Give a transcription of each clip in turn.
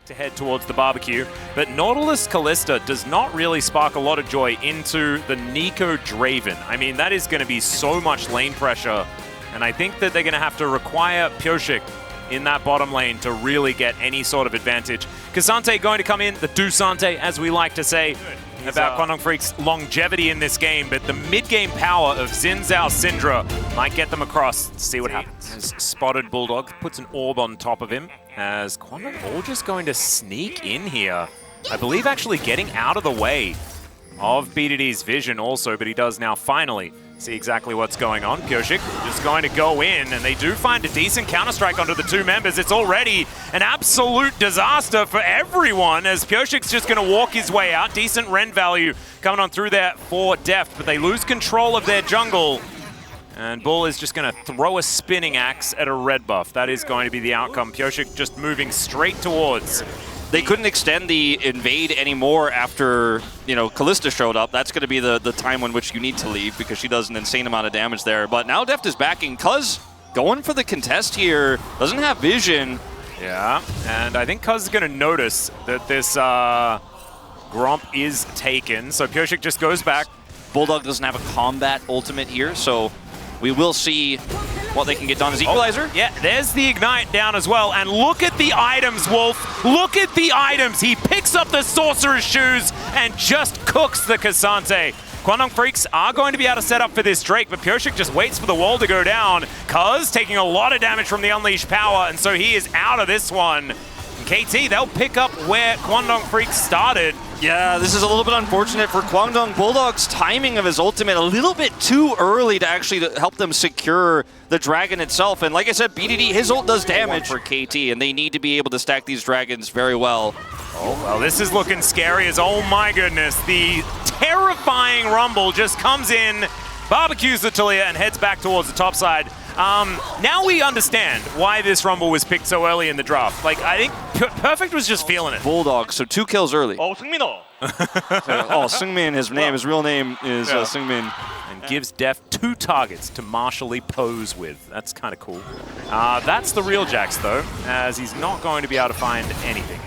to head towards the barbecue, but Nautilus Kalista does not really spark a lot of joy into the Nico Draven. I mean, that is going to be so much lane pressure, and I think that they're going to have to require Pyoshik in that bottom lane to really get any sort of advantage. K'Sante going to come in, the Dusante, as we like to say about Kwangdong Freak's longevity in this game, but the mid-game power of Xin Zhao Syndra might get them across. See what happens. Has spotted Bulldog, puts an orb on top of him, as Kwangdong all just going to sneak in here. I believe actually getting out of the way of BDD's vision also, but he does now finally see exactly what's going on. Pyoshik just going to go in, and they do find a decent counter-strike onto the two members. It's already an absolute disaster for everyone, as Pyoshik's just going to walk his way out. Decent rend value coming on through there for Deft, but they lose control of their jungle. And Bull is just going to throw a spinning axe at a red buff. That is going to be the outcome. Pyoshik just moving straight towards. They couldn't extend the invade anymore after, you know, Kalista showed up. That's going to be the time in which you need to leave because she does an insane amount of damage there. But now Deft is backing. Cuz going for the contest here, doesn't have vision. Yeah, and I think Cuz is going to notice that this Gromp is taken. So Pyoshik just goes back. Bulldog doesn't have a combat ultimate here, so we will see what they can get done as Equalizer. Yeah, there's the Ignite down as well. And look at the items, Wolf. Look at the items. He picks up the Sorcerer's Shoes and just cooks the K'Sante. Kwangdong Freaks are going to be able to set up for this Drake, but Pyoshik just waits for the wall to go down. Cuz taking a lot of damage from the Unleashed Power, and so he is out of this one. KT, they'll pick up where Kwangdong Freaks started. Yeah, this is a little bit unfortunate for Kwangdong. Bulldog's timing of his ultimate a little bit too early to actually help them secure the dragon itself. And like I said, BDD, his ult does damage for KT, and they need to be able to stack these dragons very well. Oh, well, this is looking scary as, oh my goodness, the terrifying Rumble just comes in, barbecues the Talia, and heads back towards the top side. Now we understand why this Rumble was picked so early in the draft. Like, I think Perfect was just feeling it. Bulldog, so 2 kills early. Oh, Seungmin. Seungmin, his real name is Seungmin. And gives Deft 2 targets to martially pose with. That's kind of cool. That's the real Jax, though, as he's not going to be able to find anything.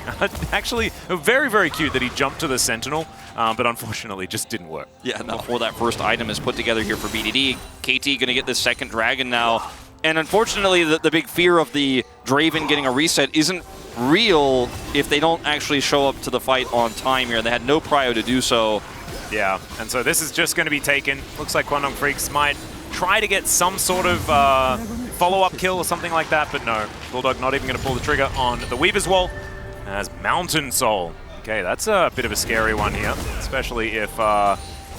Actually, very, very cute that he jumped to the Sentinel, but unfortunately just didn't work. Yeah, not before that first item is put together here for BDD. KT going to get this second dragon now. And unfortunately, the big fear of the Draven getting a reset isn't real if they don't actually show up to the fight on time here. They had no prio to do so. Yeah, and so this is just going to be taken. Looks like Kwangdong Freaks might try to get some sort of follow-up kill or something like that, but no. Bulldog not even going to pull the trigger on the Weaver's Wall as Mountain Soul. Okay, that's a bit of a scary one here, especially if,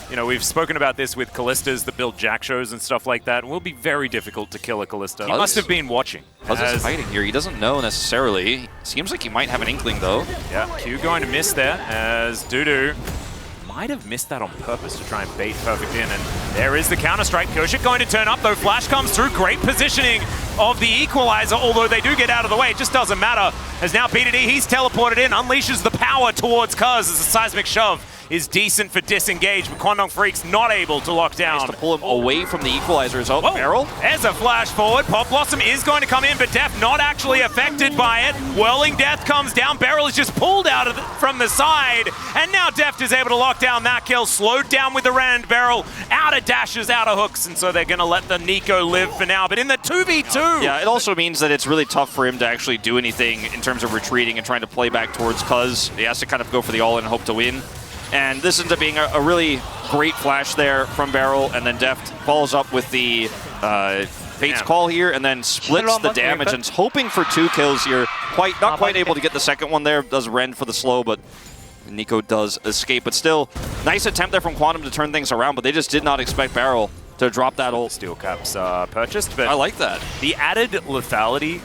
you know, we've spoken about this with Kalistas that build Jack shows and stuff like that. It will be very difficult to kill a Kalista. He must have been watching. Cuz is fighting here. He doesn't know necessarily. Seems like he might have an inkling, though. Yeah, Q going to miss there as Dudu might have missed that on purpose to try and bait Perfect in, and there is the counter-strike. Pyoshik going to turn up, though. Flash comes through. Great positioning of the Equalizer, although they do get out of the way. It just doesn't matter, as now BDD, he's teleported in, unleashes the power towards Cuz as the seismic shove is decent for disengage, but Kwangdong Freaks not able to lock down. Nice to pull him away from the Equalizers. Oh, Barrel. There's a flash forward. Pop Blossom is going to come in, but Deft not actually affected by it. Whirling Death comes down. Barrel is just pulled out from the side, and now Deft is able to lock down that kill. Slowed down with the Rend. Barrel out of dashes, out of hooks, and so they're going to let the Nico live for now. But in the 2v2... Yeah, it also means that it's really tough for him to actually do anything in terms of retreating and trying to play back towards Cuz. He has to kind of go for the all-in and hope to win. And this ends up being a really great flash there from Barrel, and then Deft follows up with the Fate's Call here, and then splits the damage, and is hoping for 2 kills here. Not quite able to get the second one there. Does Rend for the slow, but Nico does escape. But still, nice attempt there from Quantum to turn things around, but they just did not expect Barrel to drop that ult. Steel Caps purchased, but I like that. The added lethality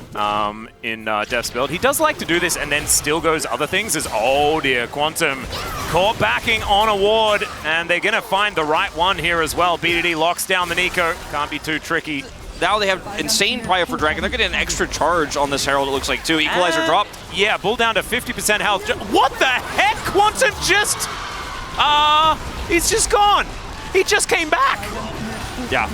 in Deft's build, he does like to do this and then still goes other things as, oh dear, Quantum caught backing on a ward, and they're going to find the right one here as well. BDD locks down the Nico, can't be too tricky. Now they have insane prio for Dragon. They're getting an extra charge on this Herald, it looks like, too. Equalizer dropped. Yeah, Bull down to 50% health. What the heck? Quantum just... he's just gone. He just came back. Yeah.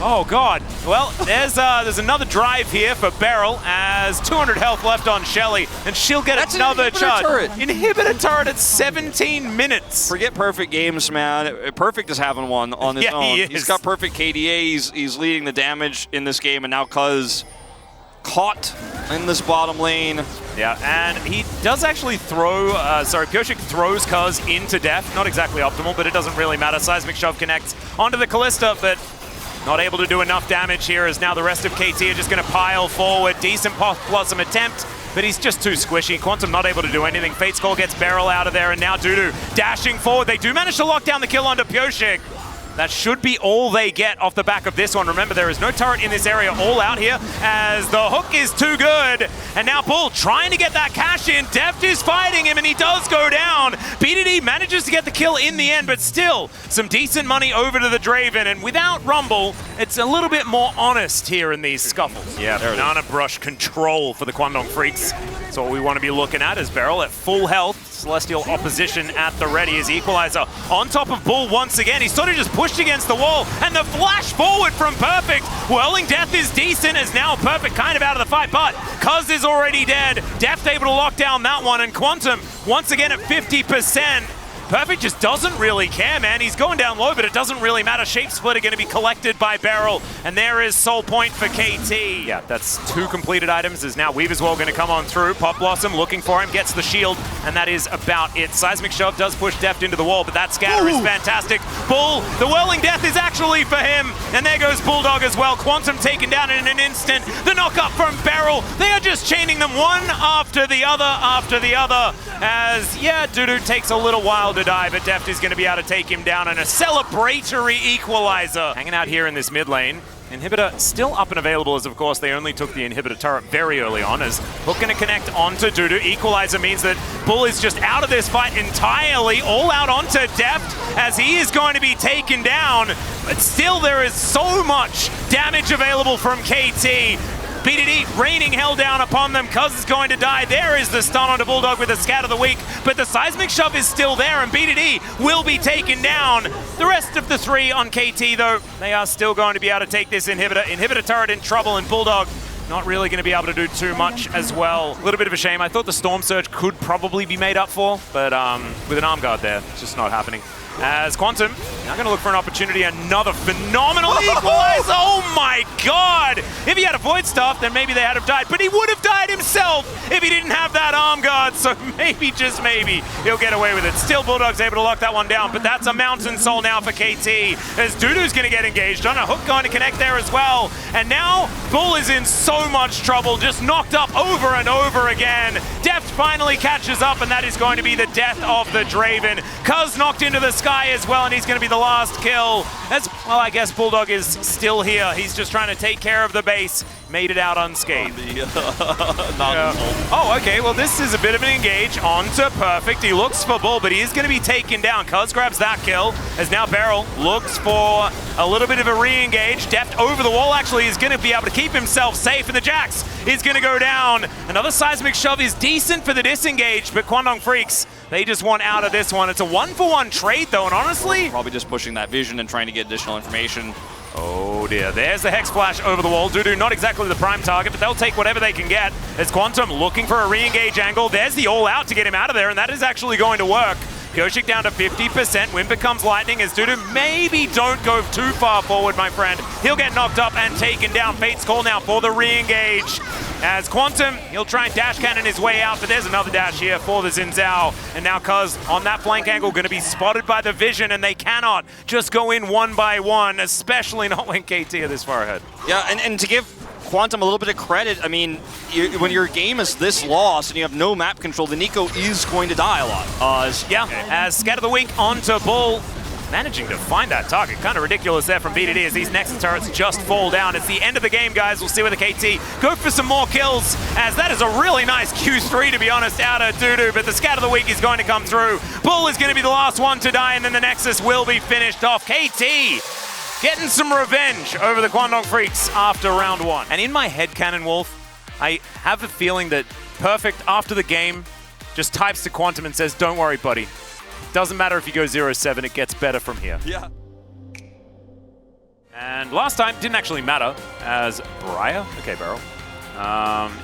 Oh god. Well, there's another drive here for Beryl as 200 health left on Shelly, and she'll get another charge. Turret. Inhibitor turret at 17 minutes. Forget perfect games, man. Perfect is having one on his own. He's got perfect KDA. He's leading the damage in this game, and now Cuz caught in this bottom lane. Yeah, and he does actually throw, Pyosik throws Cuz into death. Not exactly optimal, but it doesn't really matter. Seismic Shove connects onto the Callista, but not able to do enough damage here as now the rest of KT are just going to pile forward. Decent Pop Blossom attempt, but he's just too squishy. Quantum not able to do anything. Fate's Call gets Beryl out of there, and now Dudu dashing forward. They do manage to lock down the kill onto Pyosik. That should be all they get off the back of this one. Remember, there is no turret in this area. All out here as the hook is too good. And now Bull trying to get that cash in. Deft is fighting him, and he does go down. BDD manages to get the kill in the end, but still some decent money over to the Draven. And without Rumble, it's a little bit more honest here in these scuffles. Yeah, banana brush control for the Kwangdong Freaks. That's what we want to be looking at as Beryl at full health. Celestial opposition at the ready as Equalizer on top of Bull once again. He's sort of just pushed against the wall, and the flash forward from Perfect. Whirling Death is decent as now Perfect kind of out of the fight, but Cuz is already dead. Deft able to lock down that one, and Quantum once again at 50%. Perfect just doesn't really care, man. He's going down low, but it doesn't really matter. Shape Split are going to be collected by Beryl, and there is Soul Point for KT. Yeah, that's 2 completed items. As now Weaver's Wall going to come on through. Pop Blossom looking for him, gets the shield, and that is about it. Seismic Shove does push Deft into the wall, but that scatter is fantastic. Bull, the Whirling Death is actually for him, and there goes Bulldog as well. Quantum taken down in an instant. The knock up from Beryl. They are just chaining them one after the other, as, yeah, Dudu takes a little while to die, but Deft is going to be able to take him down, and a celebratory Equalizer. Hanging out here in this mid lane. Inhibitor still up and available as, of course, they only took the Inhibitor turret very early on, as Hook going to connect onto Dudu. Equalizer means that Bull is just out of this fight entirely, all out onto Deft, as he is going to be taken down, but still there is so much damage available from KT. BDD raining hell down upon them. Cuz is going to die. There is the stun onto Bulldog with a Scat of the Week, but the Seismic Shove is still there, and BDD will be taken down. The rest of the 3 on KT, though, they are still going to be able to take this Inhibitor. Inhibitor turret in trouble, and Bulldog not really going to be able to do too much as well. A little bit of a shame. I thought the Storm Surge could probably be made up for, but with an arm guard there, it's just not happening. As Quantum now going to look for an opportunity, another phenomenal Equalizer. Oh my god! If he had a Void Staff, then maybe they had have died, but he would have died himself if he didn't have that arm guard, so maybe, just maybe, he'll get away with it. Still, Bulldog's able to lock that one down, but that's a Mountain Soul now for KT, as Dudu's going to get engaged on a Hook going to connect there as well, and now Bull is in so much trouble, just knocked up over and over again. Deft finally catches up, and that is going to be the death of the Draven. Cuz knocked into the sky as well, and he's going to be the last kill. As well, I guess Bulldog is still here. He's just trying to take care of the base. Made it out unscathed. Oh, okay. Well, this is a bit of an engage onto Perfect. He looks for Bull, but he is going to be taken down. Cuz grabs that kill, as now Beryl looks for a little bit of a re-engage. Deft over the wall actually is going to be able to keep himself safe, and the Jax is going to go down. Another Seismic Shove is decent for the disengage, but Kwangdong Freaks, they just want out of this one. It's a 1-for-1 trade, though, and honestly, probably just pushing that vision and trying to get additional information. Oh dear, there's the Hex Flash over the wall. Dudu not exactly the prime target, but they'll take whatever they can get. As Quantum looking for a re-engage angle. There's the all-out to get him out of there, and that is actually going to work. Pyosik down to 50%. Wind becomes lightning as Dudu maybe don't go too far forward, my friend. He'll get knocked up and taken down. Fate's Call now for the re-engage. As Quantum, he'll try and dash cannon his way out, but there's another dash here for the Xin Zhao. And now Cuz on that flank angle going to be spotted by the vision, and they cannot just go in one by one, especially not when KT are this far ahead. Yeah, and to give Quantum a little bit of credit, I mean, when your game is this lost and you have no map control, the Nico is going to die a lot. As Scat of the Week onto Bull, managing to find that target. Kind of ridiculous there from BDD as these next turrets just fall down. It's the end of the game, guys. We'll see where the KT go for some more kills, as that is a really nice Q3, to be honest, out of Dudu, but the Scat of the Week is going to come through. Bull is going to be the last one to die, and then the Nexus will be finished off. KT getting some revenge over the Kwangdong Freaks after round 1. And in my head canon, Wolf, I have a feeling that Perfect, after the game, just types to Quantum and says, don't worry, buddy. Doesn't matter if you go 0-7, it gets better from here. Yeah. And last time didn't actually matter as Briar. Okay, Beryl.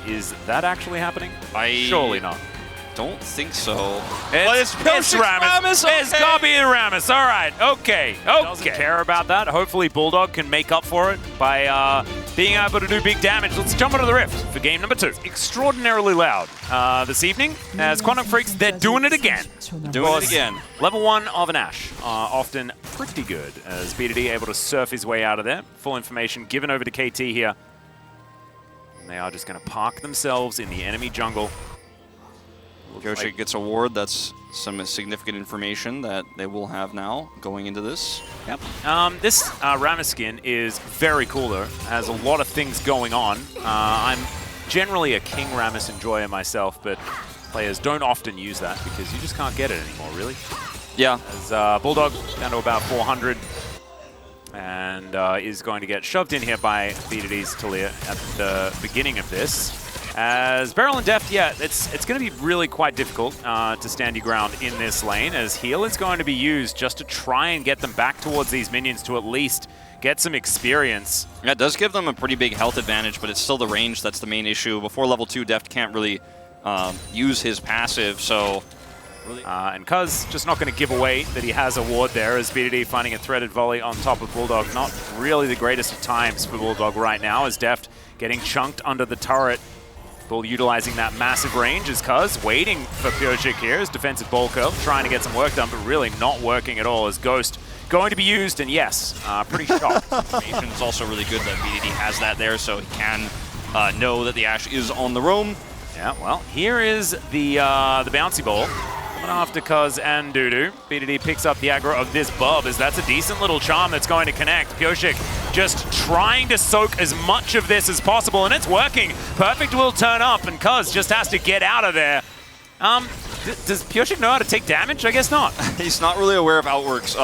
Is that actually happening? Surely not. Don't think so. It's Rammus. Okay. It's Copy and Rammus. All right. Okay. Doesn't care about that. Hopefully Bulldog can make up for it by being able to do big damage. Let's jump into the Rift for game number 2. Extraordinarily loud this evening as Kwangdong Freaks, they're doing it again. Level 1 of an Ashe. Often pretty good as BDD able to surf his way out of there. Full information given over to KT here. And they are just going to park themselves in the enemy jungle. Kyoshik gets a ward. That's some significant information that they will have now going into this. Yep. This Rammus skin is very cool though. Has a lot of things going on. I'm generally a King Rammus enjoyer myself, but players don't often use that because you just can't get it anymore, really. Yeah. As Bulldog down to about 400 and is going to get shoved in here by BDD's Talia at the beginning of this. As Beryl and Deft, yeah, it's going to be really quite difficult to stand your ground in this lane, as heal is going to be used just to try and get them back towards these minions to at least get some experience. Yeah, it does give them a pretty big health advantage, but it's still the range that's the main issue. Before level 2, Deft can't really use his passive, so... and Cuz just not going to give away that he has a ward there, as BDD finding a threaded volley on top of Bulldog. Not really the greatest of times for Bulldog right now, as Deft getting chunked under the turret. Bull utilizing that massive range as Cuz waiting for Kyoshik here as defensive ball curl, trying to get some work done, but really not working at all as Ghost going to be used, and yes, pretty shocked. It's also really good that BDD has that there, so he can know that the Ashe is on the roam. Yeah, well, here is the bouncy ball. Coming after Cuz and Dudu. BDD picks up the aggro of this Bub, as that's a decent little charm that's going to connect. Kyoshik just trying to soak as much of this as possible, and it's working. Perfect will turn up, and Cuz just has to get out of there. Does Kyoshik know how to take damage? I guess not. He's not really aware of outworks.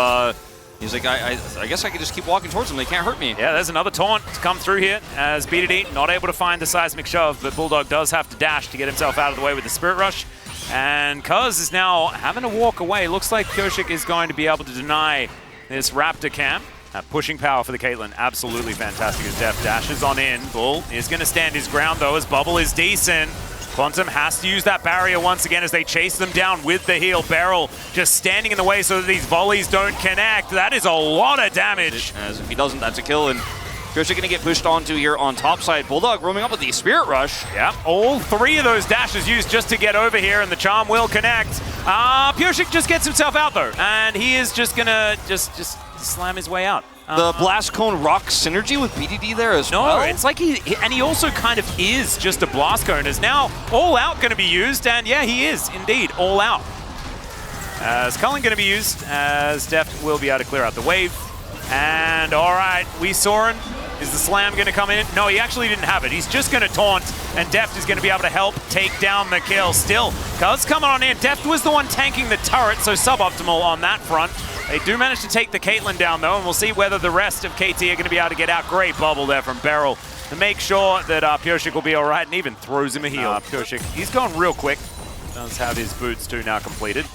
He's like, I guess I can just keep walking towards them. They can't hurt me. Yeah, there's another taunt to come through here as BDD not able to find the seismic shove, but Bulldog does have to dash to get himself out of the way with the Spirit Rush. And Cuz is now having to walk away. Looks like Kyoshik is going to be able to deny this Raptor camp. Pushing power for the Caitlyn, absolutely fantastic as Deft dashes on in. Bull is going to stand his ground though, as Bubble is decent. Quantum has to use that barrier once again as they chase them down with the heal. Beryl just standing in the way so that these volleys don't connect. That is a lot of damage. As if he doesn't, that's a kill. And Kyoshik going to get pushed onto here on top side. Bulldog roaming up with the Spirit Rush. Yeah, all 3 of those dashes used just to get over here, and the charm will connect. Kyoshik just gets himself out though, and he is just going to just slam his way out. The Blast Cone rock synergy with BDD there as well? No, it's like he also kind of is just a Blast Cone, is now All Out going to be used, and yeah, he is indeed All Out. As Cullen going to be used, as Deft will be able to clear out the wave. And all right, we saw him. Is the slam going to come in? No, he actually didn't have it. He's just going to taunt, and Deft is going to be able to help take down the kill. Still, Cuz coming on in. Deft was the one tanking the turret, so suboptimal on that front. They do manage to take the Caitlyn down, though, and we'll see whether the rest of KT are going to be able to get out. Great bubble there from Beryl to make sure that Kyoshik will be all right, and even throws him a heal. Kyoshik, he's going real quick. Does have his boots, too, now completed.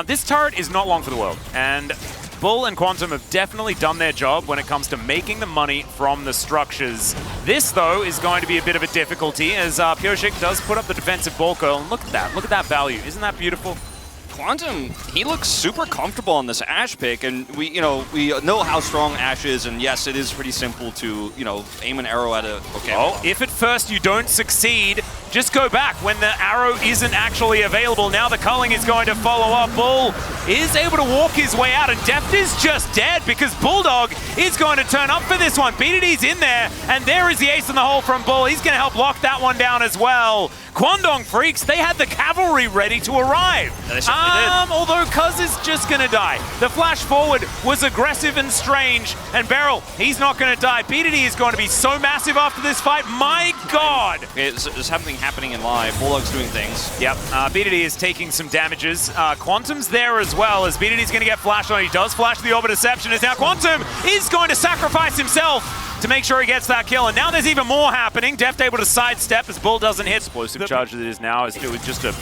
This turret is not long for the world, and Bull and Quantum have definitely done their job when it comes to making the money from the structures. This, though, is going to be a bit of a difficulty as Kyoshik does put up the defensive ball curl. And look at that value. Isn't that beautiful? Quantum, he looks super comfortable on this Ashe pick, and we know how strong Ashe is, and yes, it is pretty simple to, aim an arrow at a... Okay. Oh, if at first you don't succeed, just go back when the arrow isn't actually available. Now the culling is going to follow up. Bull is able to walk his way out, and Deft is just dead because Bulldog is going to turn up for this one. BDD's in there, and there is the ace in the hole from Bull. He's going to help lock that one down as well. Kwangdong Freaks, they had the cavalry ready to arrive. They certainly did. Although Cuz is just going to die. The flash forward was aggressive and strange, and Beryl, he's not going to die. BDD is going to be so massive after this fight. My God! There's something happening in live. Bulldog's doing things. Yep, BDD is taking some damages. Quantum's there as well, as BDD's going to get flashed on. He does flash the Orb of Deception, as now Quantum is going to sacrifice himself to make sure he gets that kill. And now there's even more happening. Deft able to sidestep as Bull doesn't hit. Explosive charge that it is now is just a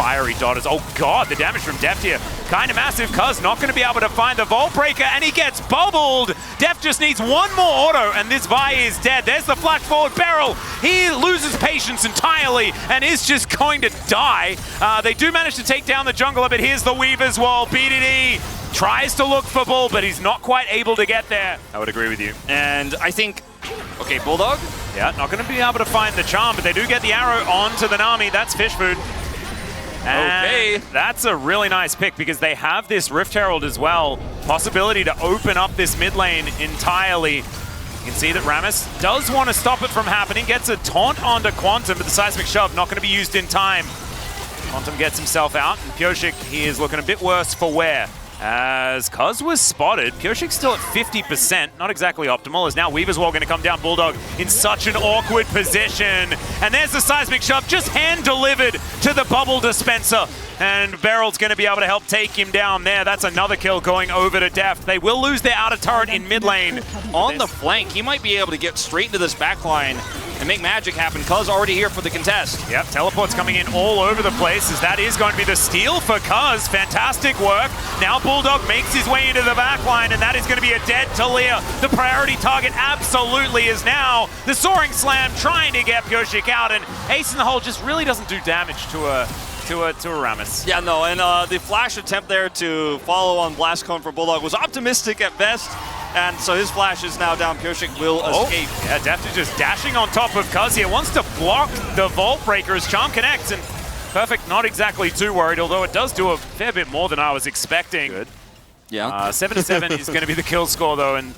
fiery daughters. Oh god, the damage from Deft here, kind of massive. Cuz not going to be able to find the Vault Breaker, and he gets bubbled. Deft just needs one more auto, and this Vi is dead. There's the flash forward barrel. He loses patience entirely, and is just going to die. They do manage to take down the jungler, but here's the Weaver's Wall. BDD tries to look for Bull, but he's not quite able to get there. I would agree with you. And I think, okay, Bulldog? Yeah, not going to be able to find the charm, but they do get the arrow onto the Nami. That's fish food. And okay. That's a really nice pick because they have this Rift Herald as well. Possibility to open up this mid lane entirely. You can see that Rammus does want to stop it from happening. Gets a taunt onto Quantum, but the seismic shove not going to be used in time. Quantum gets himself out, and Pyosik, he is looking a bit worse for wear. As Cuz was spotted, Pyosik's still at 50%, not exactly optimal, as now Weaver's Wall going to come down. Bulldog in such an awkward position. And there's the seismic shove, just hand-delivered to the bubble dispenser. And Beryl's going to be able to help take him down there. That's another kill going over to Deft. They will lose their outer turret in mid lane. On the flank, he might be able to get straight into this back line and make magic happen. Cuz already here for the contest. Yep, teleports coming in all over the place, as that is going to be the steal for Cuz. Fantastic work. Now Bulldog makes his way into the back line, and that is going to be a dead Talia. The priority target absolutely is now the Soaring Slam, trying to get Pyosik out, and Ace in the Hole just really doesn't do damage to a Rammus. Yeah, no, and the flash attempt there to follow on Blast Cone for Bulldog was optimistic at best. And so his flash is now down. Pyosik will escape. Yeah, Deft is just dashing on top of Cuz here. Wants to block the Vault Breaker as Charm connects, and Perfect not exactly too worried, although it does do a fair bit more than I was expecting. Good. Yeah. 7-7 is going to be the kill score, though, and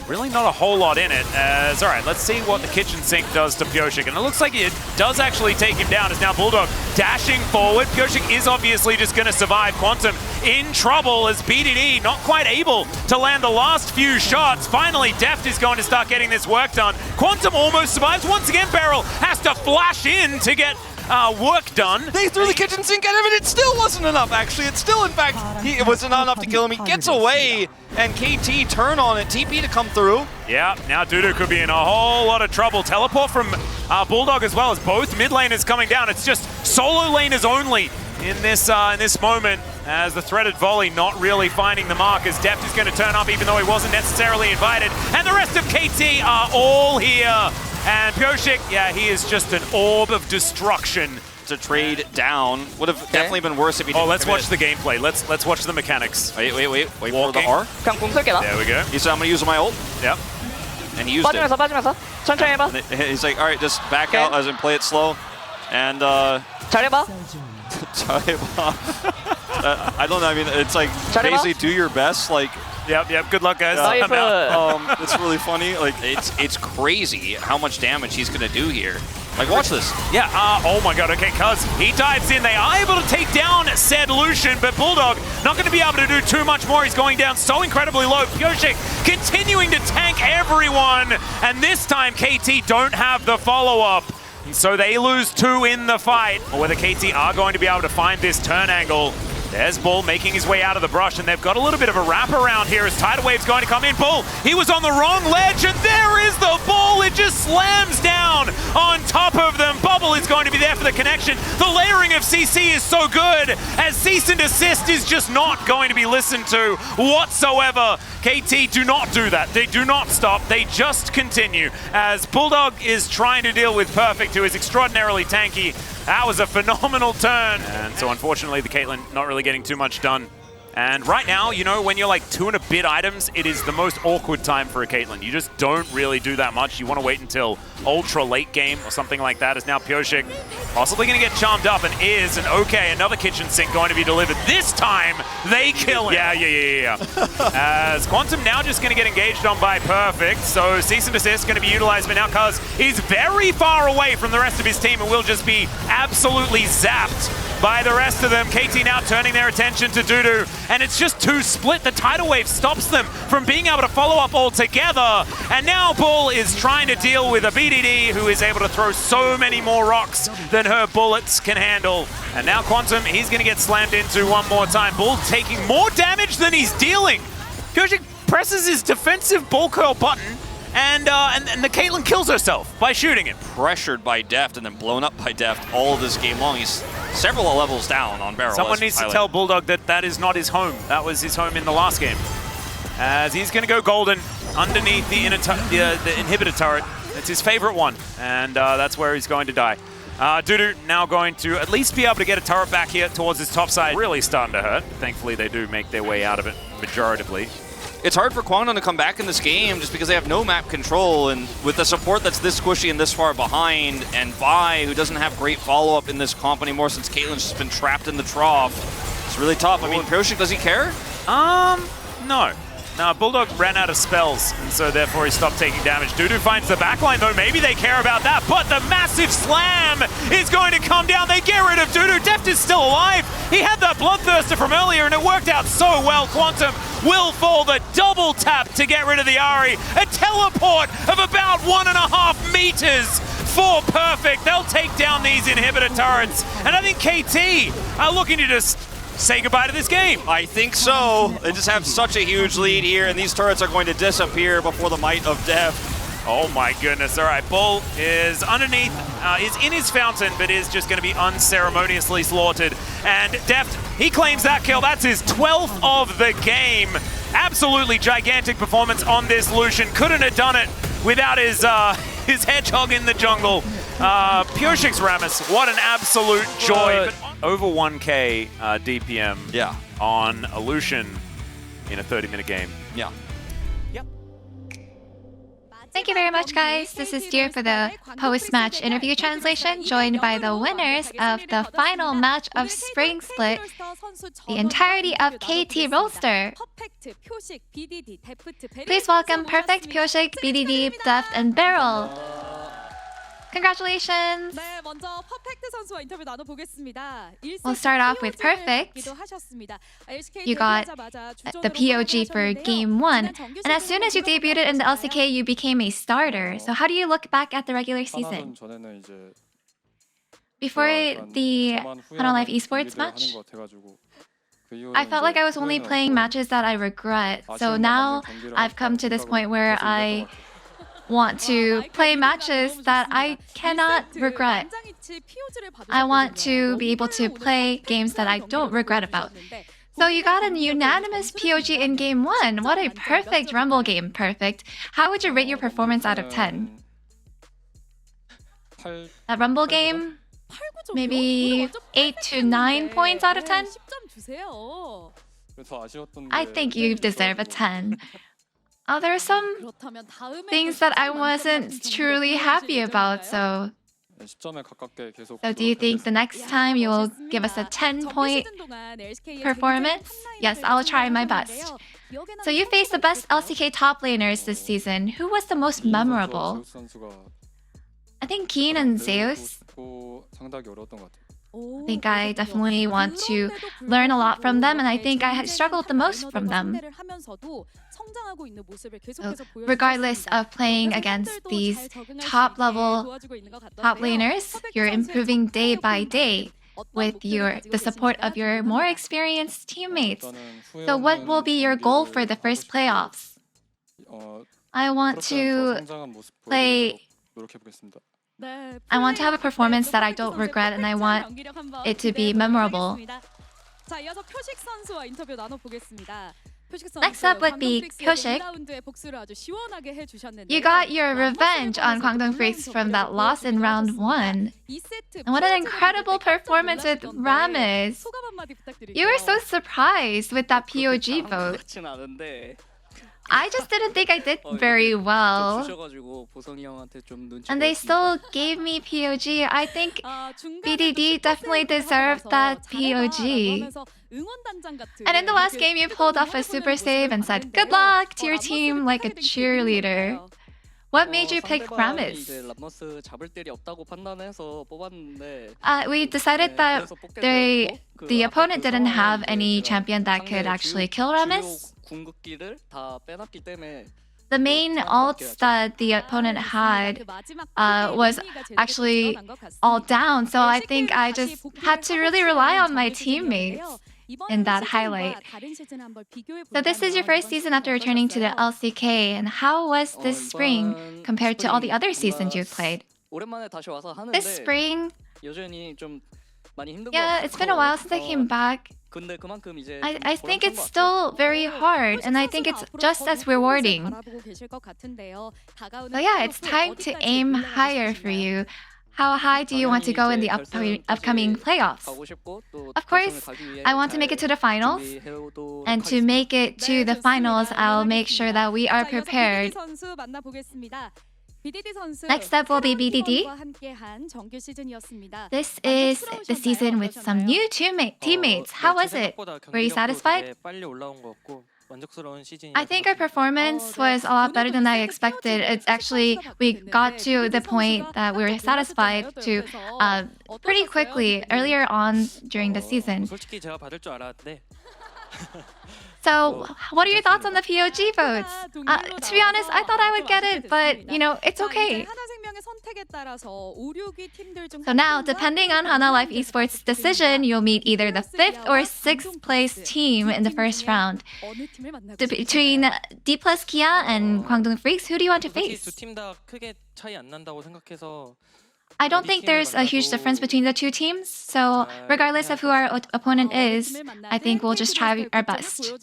really not a whole lot in it. All right, let's see what the kitchen sink does to Pyosik. And it looks like it does actually take him down, as now Bulldog dashing forward. Pyosik is obviously just going to survive. Quantum in trouble as BDD not quite able to land the last few shots. Finally, Deft is going to start getting this work done. Quantum almost survives. Once again, Beryl has to flash in to get work done. They threw the kitchen sink at him, and it still wasn't enough, actually. It still, in fact, it was not enough to kill him. He gets away, and KT turn on it. TP to come through. Yeah, now Dudu could be in a whole lot of trouble. Teleport from Bulldog as well, as both mid laners coming down. It's just solo laners only in this moment, as the threaded volley not really finding the mark, as Deft is going to turn up even though he wasn't necessarily invited. And the rest of KT are all here. And Pyosik, yeah, he is just an orb of destruction. To trade down would have definitely been worse if he didn't. Oh, let's watch the gameplay. Let's watch the mechanics. Wait for the R. 그냥 공 쓸게 나. There we go. He said, I'm going to use my ult. Yep. And he used 빠지면서 천천히 해봐. it. He's like, all right, just back out as in play it slow. And 잘해봐. I don't know, I mean, it's like basically do your best, like. Yep, good luck, guys. I'm out. It's really funny. Like, it's crazy how much damage he's going to do here. Like, watch this. Yeah, oh my god, okay, Cuz, he dives in. They are able to take down said Lucian, but Bulldog not going to be able to do too much more. He's going down so incredibly low. Pyosik continuing to tank everyone, and this time KT don't have the follow-up. And so they lose 2 in the fight, or whether KT are going to be able to find this turn angle. There's Bull making his way out of the brush, and they've got a little bit of a wraparound here as Tidal Wave's going to come in. Bull, he was on the wrong ledge, and there is the Bull. It just slams down on top of them. Bubble is going to be there for the connection. The layering of CC is so good, as cease and desist is just not going to be listened to whatsoever. KT do not do that. They do not stop. They just continue, as Bulldog is trying to deal with Perfect, who is extraordinarily tanky. That was a phenomenal turn. And so unfortunately, the Caitlyn not really getting too much done. And right now, you know, when you're like 2 and a bit items, it is the most awkward time for a Caitlyn. You just don't really do that much. You want to wait until ultra late game or something like that. As now Pyosik possibly going to get charmed up, and is, and okay, another kitchen sink going to be delivered. This time, they kill him. Yeah. As Quantum now just going to get engaged on by Perfect. So cease and desist going to be utilized, but now Cuz is very far away from the rest of his team and will just be absolutely zapped by the rest of them. KT now turning their attention to Dudu, and it's just 2 split. The Tidal Wave stops them from being able to follow up altogether, and now Bull is trying to deal with a BDD who is able to throw so many more rocks than her bullets can handle. And now Quantum, he's going to get slammed into one more time. Bull taking more damage than he's dealing. Pyosik presses his defensive Bull curl button, and the Caitlyn kills herself by shooting him. Pressured by Deft and then blown up by Deft all this game long. He's several levels down on Barrel. Someone needs to tell Bulldog that that is not his home. That was his home in the last game. As he's going to go golden underneath the inhibitor turret. It's his favorite one, and that's where he's going to die. Dudu now going to at least be able to get a turret back here towards his top side. Really starting to hurt. Thankfully, they do make their way out of it majoritively. It's hard for Kwangdong to come back in this game just because they have no map control, and with the support that's this squishy and this far behind, and Vi, who doesn't have great follow-up in this comp anymore since Caitlyn's just been trapped in the trough, it's really tough. I mean, Pyosik, does he care? No. No, Bulldog ran out of spells, and so therefore he stopped taking damage. Dudu finds the backline, though. Maybe they care about that, but the massive slam is going to come down. They get rid of Dudu. Deft is still alive. He had that Bloodthirster from earlier, and it worked out so well. Quantum will fall the double tap to get rid of the Ahri. A teleport of about 1.5 meters for Perfect. They'll take down these inhibitor turrets, and I think KT are looking to just say goodbye to this game. I think so. They just have such a huge lead here, and these turrets are going to disappear before the might of Deft. Oh my goodness. All right, Bull is underneath, is in his fountain, but is just going to be unceremoniously slaughtered. And Deft, he claims that kill. That's his 12th of the game. Absolutely gigantic performance on this Lucian. Couldn't have done it without his hedgehog in the jungle. Pyoshik's Rammus, what an absolute joy. Over 1K DPM on a Lucian in a 30-minute game. Yeah. Yep. Thank you very much, guys. This is Dear for the post-match interview translation, joined by the winners of the final match of Spring Split, the entirety of KT Rollster. Please welcome Perfect, Pyoshik, BDD, Deft, and Beryl. Congratulations! We'll start off with Perfect. You got the POG for Game 1, and as soon as you debuted in the LCK, you became a starter. So how do you look back at the regular season? Before the Life Esports match, I felt like I was only playing matches that I regret. So now I've come to this point where I want to play matches that I cannot regret. I want to be able to play games that I don't regret about. So you got a unanimous POG in Game 1. What a perfect Rumble game, Perfect. How would you rate your performance out of 10? That Rumble game, maybe 8 to 9 points out of 10? I think you deserve a 10. There are some things that I wasn't truly happy about, so do you think the next time you will give us a 10-point performance? Yes, I'll try my best. So you faced the best LCK top laners this season. Who was the most memorable? I think Keen and Zeus. I think I definitely want to learn a lot from them, and I think I struggled the most from them. So, regardless of playing against these top-level top laners, you're improving day by day with the support of your more experienced teammates. So what will be your goal for the first playoffs? I want to have a performance that I don't regret, and I want it to be memorable. Next up would be Pyoshik. You got your revenge on Kwangdong Freaks from that loss in round 1. And what an incredible performance with Rammus. You were so surprised with that POG vote. I just didn't think I did very well. And they still gave me POG. I think BDD definitely deserved that POG. And in the last game, you pulled off a super save and said good luck to your team like a cheerleader. What made you pick Rammus? We decided that the opponent didn't have any champion that could actually kill Rammus. The main ults that the opponent had was actually all down, so I think I just had to really rely on my teammates. in that highlight. So this is your first season after returning to the LCK, and how was this spring compared to all the other seasons you've played? This spring, yeah, it's been a while since I came back. I think it's still very hard, and I think it's just as rewarding. But yeah, it's time to aim higher for you. How high do you want to go in the upcoming playoffs? Of course, I want to make it to the finals. And to make it to the finals, I'll make sure that we are prepared. Next up will be BDD. This is the season with some new teammates. How was it? Were you satisfied? I think our performance was a lot better than I expected. It's actually, we got to the point that we were satisfied to pretty quickly earlier on during the season. So, what are your thoughts on the POG votes? To be honest, I thought I would get it, but you know, it's okay. So now, depending on Hana Life Esports' decision, you'll meet either the 5th or 6th place team in the first round. Between D plus Kia and Kwangdong Freaks, who do you want to face? I don't think there's a huge difference between the two teams, so regardless of who our opponent is, I think we'll just try our best. So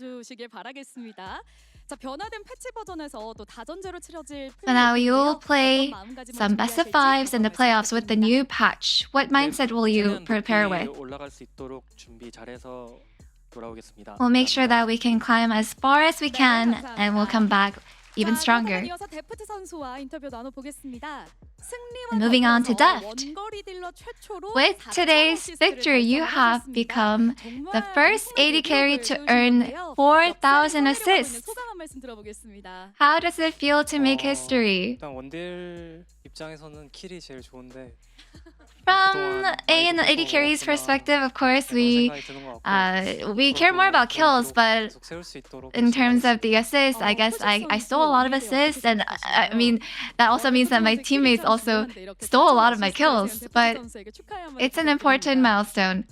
now you'll play some best of 5s in the playoffs with the new patch. What mindset will you prepare with? We'll make sure that we can climb as far as we can, and we'll come back even stronger. And moving on to Deft. With today's victory, you have become the first AD carry to earn 4,000 assists. How does it feel to make history? From an AD carry's perspective, of course, we care more about kills, but in terms of the assists, I guess I stole a lot of assists, and I mean, that also means that my teammates also stole a lot of my kills, but it's an important milestone.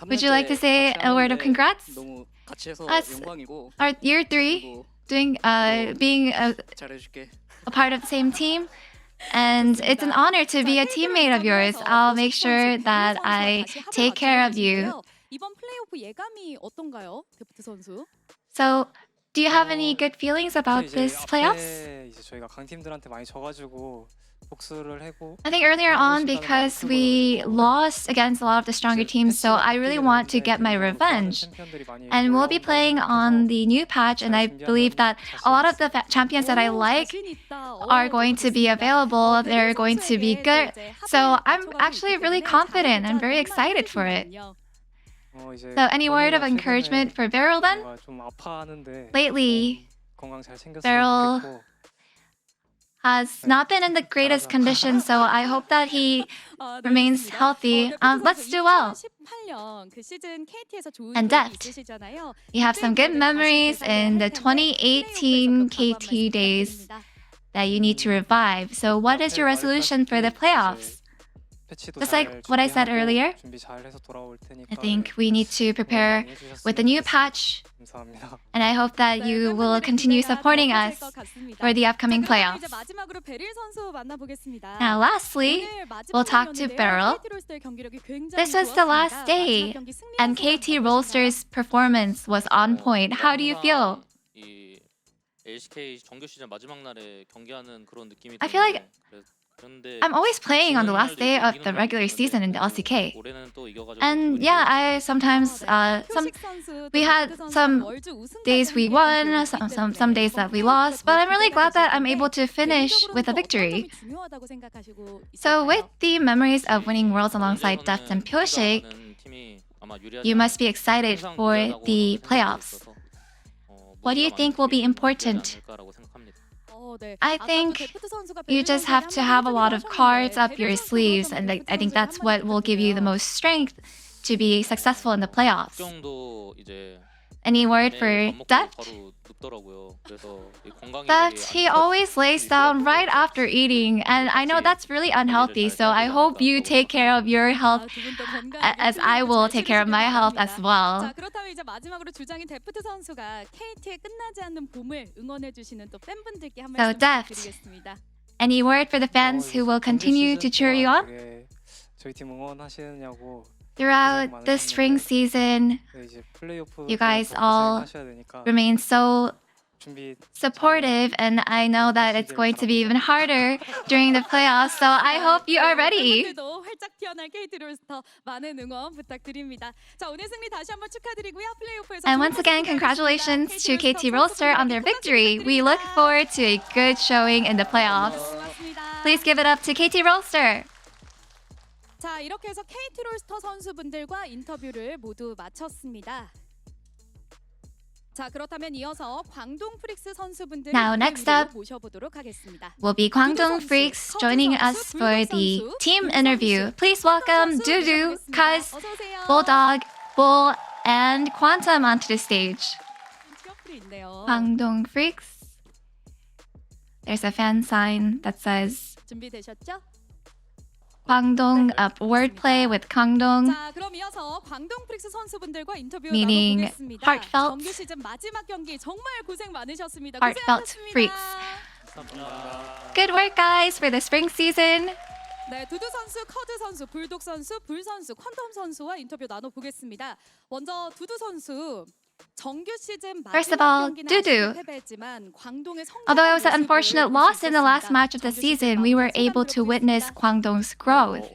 Would you like to say a word of congrats? Us, our year 3, being a part of the same team. And it's an honor to be a teammate of yours. I'll make sure that I take care of you. So, do you have any good feelings about this playoffs? I think earlier on, because we lost against a lot of the stronger teams, so I really want to get my revenge. And we'll be playing on the new patch, and I believe that a lot of the champions that I like are going to be available. They're going to be good. So I'm actually really confident and very excited for it. So any word of encouragement for Beryl then? Lately, Beryl has not been in the greatest condition, so I hope that he remains healthy. Let's do well. And Deft, you have some good memories in the 2018 KT days that you need to revive. So what is your resolution for the playoffs? Just like what I said earlier, I think we need to prepare with the new patch, and I hope that you will continue supporting us for the upcoming playoffs. Now lastly, we'll talk to Beryl. This was the last day, and KT Rolster's performance was on point. How do you feel? I feel like I'm always playing on the last day of the regular season in the LCK. And yeah, I sometimes, we had some days we won, some days that we lost, but I'm really glad that I'm able to finish with a victory. So with the memories of winning Worlds alongside Deft and Pyoshik, you must be excited for the playoffs. What do you think will be important? I think you just have to have a lot of cards up your sleeves, and I think that's what will give you the most strength to be successful in the playoffs. Any word for depth? That he always lays down right after eating, and I know that's really unhealthy, so I hope you take care of your health as I will take care of my health as well. 자, 그렇다면 이제 마지막으로 주장인 데프트 선수가 KT의 끝나지 않는 봄을 응원해 주시는 또 팬분들께 한 말씀 드리겠습니다. Any word for the fans who will continue to cheer you on? 저희 팀 응원하시느냐고 Throughout the spring season, you guys all remain so supportive, and I know that it's going to be even harder during the playoffs, so I hope you are ready. 활짝 피어날 KT 롤스터 많은 응원 부탁드립니다. 자, 오늘 승리 다시 한번 축하드리고요. 플레이오프에서 And once again, congratulations to KT Rolster on their victory. We look forward to a good showing in the playoffs. Please give it up to KT Rolster. 자, 이렇게 해서 KT 롤스터 선수분들과 인터뷰를 모두 마쳤습니다. 자, 그렇다면 이어서 광동 프릭스 선수분들 Now, next up 모셔보도록 하겠습니다. will be Kwangdong Freaks joining us for the team interview. Please welcome Dudu, Kaz, Bulldog, Bull, and Quantum onto the stage. Kwangdong Freaks. There's a fan sign that says 준비되셨죠? Kwangdong, wordplay with Kwangdong, 자, 그럼 이어서 광동 프릭스 선수분들과 인터뷰 meaning 나눠보겠습니다. heartfelt, 정규 시즌 마지막 경기 정말 고생 많으셨습니다. heartfelt 고생하셨습니다. freaks. Good work, guys, for the spring season. 네, 두두 선수, 커드 선수, 불독 선수, 불 선수, 퀀텀 선수와 인터뷰 나눠보겠습니다. 먼저 두두 선수. First of all, Dudu. Although it was an unfortunate loss in the last match of the season, we were able to witness Kwangdong's growth.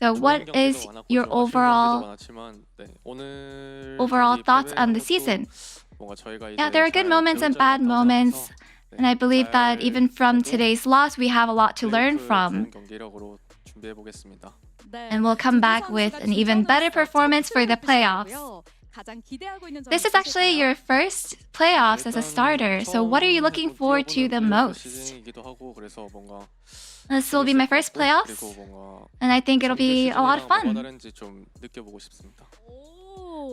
So what is your overall thoughts on the season? Yeah, there are good moments and bad moments. And I believe that even from today's loss, we have a lot to learn from. And we'll come back with an even better performance for the playoffs. This is actually your first playoffs as a starter, so what are you looking forward to the most? This will be my first playoffs, and I think it'll be a lot of fun.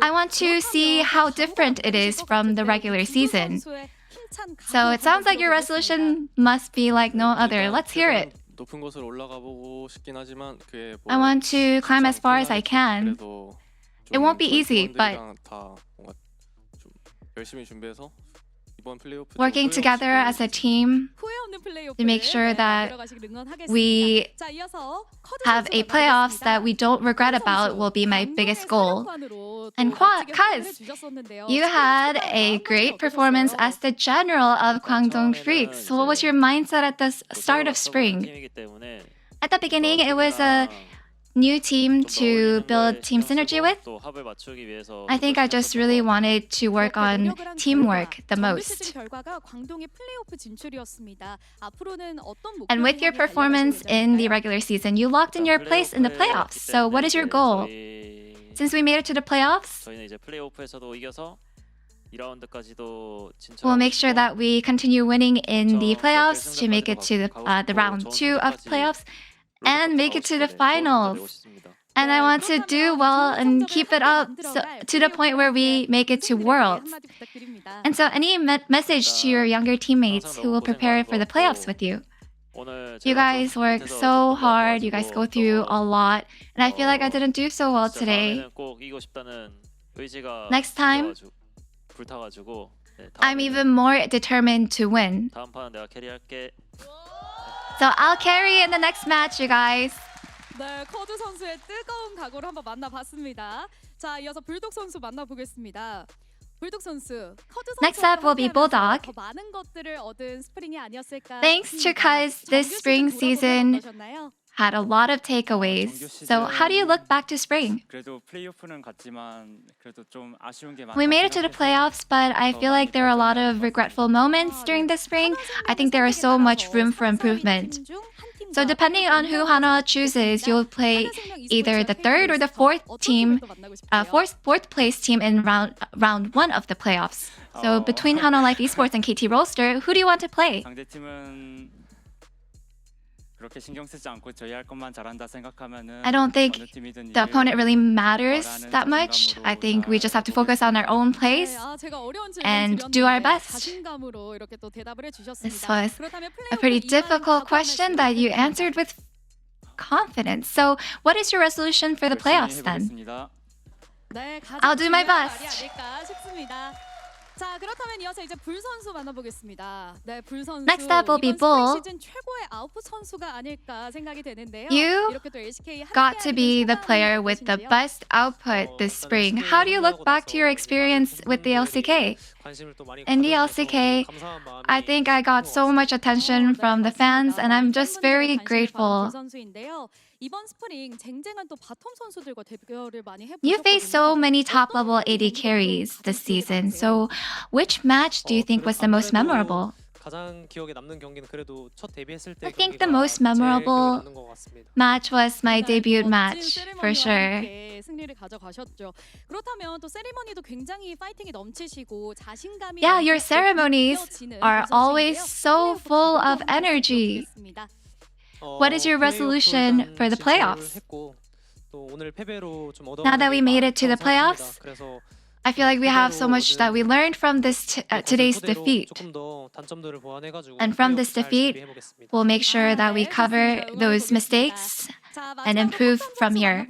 I want to see how different it is from the regular season. So it sounds like your resolution must be like no other. Let's hear it. I want to climb as far as I can. It won't be easy, but working together as a team to make sure that we have a playoffs that we don't regret about will be my biggest goal. And Kaz, you had a great performance as the general of Kwangdong Freaks. So what was your mindset at the start of spring? At the beginning, it was a new team to build team synergy with. I think I just really wanted to work on teamwork the most. And with your performance in the regular season, you locked in your place in the playoffs. So what is your goal? Since we made it to the playoffs, we'll make sure that we continue winning in the playoffs to make it to the round 2 of playoffs and make it to the finals. And I want to do well and keep it up to the point where we make it to Worlds. And so any message to your younger teammates who will prepare for the playoffs with you? You guys work so hard, you guys go through a lot, and I feel like I didn't do so well today. Next time, I'm even more determined to win. So I'll carry in the next match, you guys. 네, 커드 선수의 뜨거운 각오를 한번 만나봤습니다. 자, 이어서 불독 선수 만나보겠습니다. 불독 선수, 커드 선수. Next up will be Bulldog. 더 많은 것들을 얻은 스프링이 아니었을까? Thanks to Kaz, this spring season had a lot of takeaways. So how do you look back to spring? We made it to the playoffs, but I feel like there are a lot of regretful moments during the spring. I think there is so much room for improvement. So depending on who Hana chooses, you'll play either the third or the fourth place team in round 1 of the playoffs. So between Hana Life Esports and KT Rolster, who do you want to play? 그렇게 신경 쓰지 않고 저희 할 것만 잘한다 생각하면은 I don't think 어느 팀이든 the opponent really matters 잘하는 that much. I think we just have to focus on our own plays. 네, 제가 어려운 질문 and do our 드렸는데 best. 자신감으로 이렇게 또 대답을 해주셨습니다. This was 그렇다면 a pretty 플레이오프 difficult 이반 question 각오하면서 that you answered with confidence. So, what is your resolution for the playoffs then? 해보겠습니다. 네, I'll do my 중요한 best. 말이 아닐까 싶습니다. 자, 그렇다면 이어서 이제 불 선수 만나보겠습니다. 네, 불 선수. Next up will be 이번 Bull. 스프링 시즌 최고의 아웃풋 선수가 아닐까 생각이 되는데요. You 이렇게 또 LCK got to be the player with the 소감이 best output this spring. How do you look back to your experience with the LCK? In the LCK, I think I got so much attention from the fans, and I'm just very grateful. 선수인데요. 이번 스프링 쟁쟁한 또 바텀 선수들과 대결을 많이 해보셨거든요. You faced so many top-level AD carries this season, so which match do you think was the most memorable? 가장 기억에 남는 경기는 그래도 첫 데뷔했을 때 I think the 경기가 most 제일 기억에 memorable 남는 것 같습니다. match was my 네, debut 멋진 match, for 세리머니와 sure. 함께 승리를 가져가셨죠. 그렇다면 또 세리머니도 굉장히 파이팅이 넘치시고 자신감이 Yeah, your 넘치고 ceremonies 느껴지는 are 그 always 선수인데요. so 플레이오프 full 각오 of 한번 energy. 부탁드리겠습니다. What is your resolution for the playoffs? Now that we made it to the playoffs, I feel like we have so much that we learned from this today's defeat. And from this defeat, we'll make sure that we cover those mistakes and improve from here.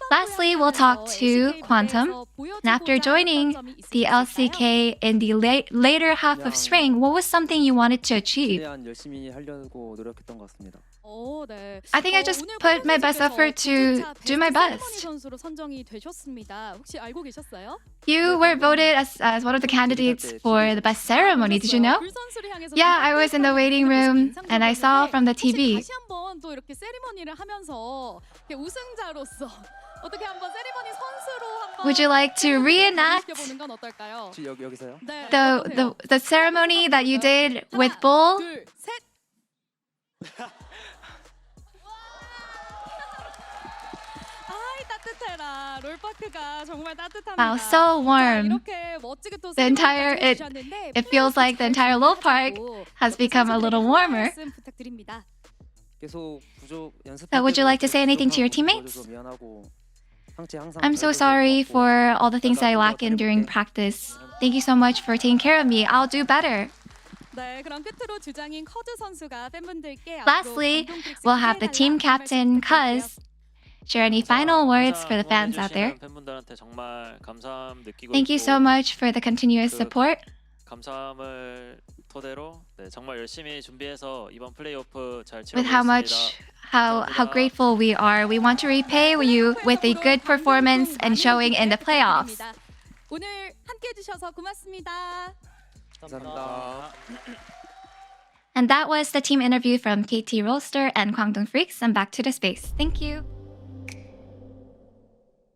Lastly, we'll talk to Quantum. And after joining the LCK in the later half of spring, what was something you wanted to achieve? 최대한 열심히 하려고 노력했던 것 같습니다. I think I just put my best effort to do my best. 선수로 선정이 되셨습니다. 혹시 알고 계셨어요? You were voted as one of the candidates for the best ceremony. Did you know? Yeah, I was in the waiting room and I saw from the TV. 다시 한번 또 이렇게 세리머니를 하면서 우승자로서 어떻게 한번 세리머니 선수로 한번 Would you like to reenact 보는 건 어떨까요? 여기서요? 네, the ceremony that you did with Bull? 둘, 셋. 아이 따뜻해라. 롤파크가 정말 따뜻합니다. Wow, so 자, warm. 이렇게 멋지게 또 The entire- 세리머니까지 해주셨는데 it feels like the entire Love Park has become a little warmer. 말씀 부탁드립니다. 계속 부족 연습. So would you like to say anything to your teammates? I'm so sorry for all the things I lack in during practice. Thank you so much for taking care of me. I'll do better. 네, 그럼 끝으로 주장인 커즈 선수가 팬분들께 Lastly, we'll have the team captain, Cuz, share any final words for the fans out there. 팬분들한테 정말 감사함 느끼고 Thank you so 있고 much for the continuous support. 감사함을 토대로 정말 열심히 준비해서 이번 플레이오프 잘 With how much, 치러보겠습니다. how grateful we are. We want to repay you with a good performance and showing in the playoffs. 오늘 함께 해주셔서 고맙습니다. 감사합니다. And that was the team interview from KT Rolster and Kwangdong Freaks. And back to the space. Thank you.